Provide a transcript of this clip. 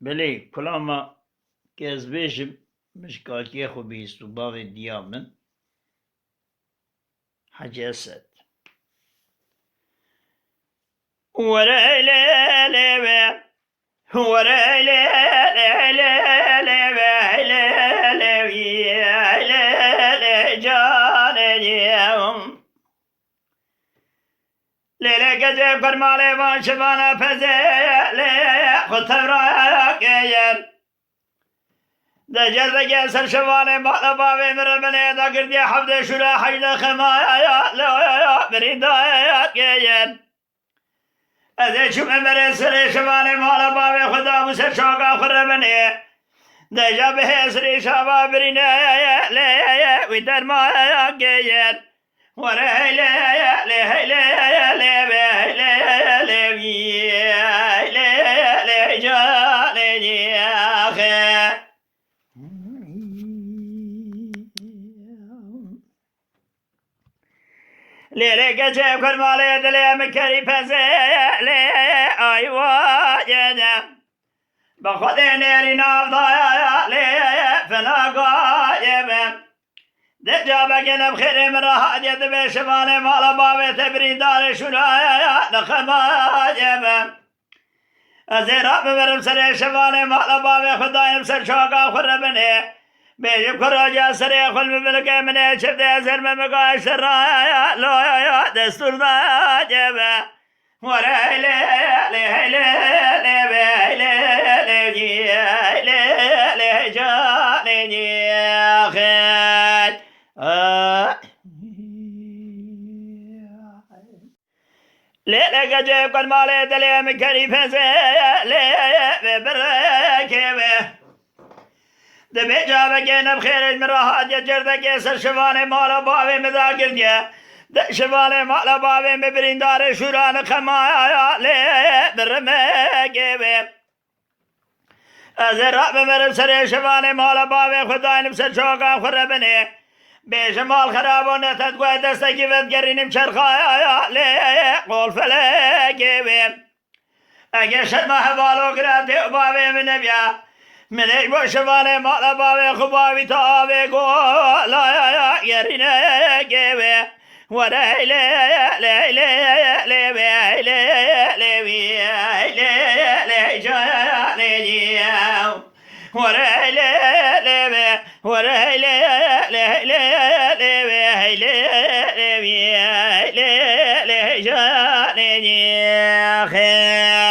بله کلاما گز بیشم مشکاتی خو بیست و باغ دیامن حج اسد وريلي ليبي وريلي ليلة جاب كرمالي ما شفانا فزيلي خذ رايك يا دجال دجال شفاني ما بابي من بني ذا قردي حفظ شلا حيد خمايا لا بريدايك يا أذا شو أمر سري شفاني ما بابي خدا مسر شوقا خربني دجال به سري شفا برينا لا ويدر ما يا ورا لا لا لا ليلة جاب كل مالي دلي مكري فزيلي أيوا جدا بخذني رينا ضايا لي فلا قايبه دجابك أنا بخير من راح أجد بشمالي مال بابي تبري دار شنايا نخما جبا أزيرا بمرم سري شمالي مال بابي خدايم سر شوقا خربني بيجب كراجا سري خل مملك من شفت أزر ممقاش سرايا لويا دستور دا جبا وريلي لي لي لي لي لي لي جاني خير ليلة جاب كل مالي دلي مكري فزيلي بركبه دبي جابك انا بخير من راحات جردك يسر شفاني مالا بابي مذاكر ديا شفاني مالا بابي مبرين دار شوران خمايا لي برمكبه أزرع بمرم سري شفاني مالا بابي خداين بسر شوقا خربني بشمال خراب ونتت قوي دستكي فتقريني بشرخايا لي قول فلاكي بيم أقشت ما حبالو قراتي وبابي من نبيا من ايبو شفاني مالا بابي خبابي تابي قول لا يا كيبي وري لي لي لي لي لي لي لي لي جاني وري لي لي وري لي لي لي لي لي جاني خير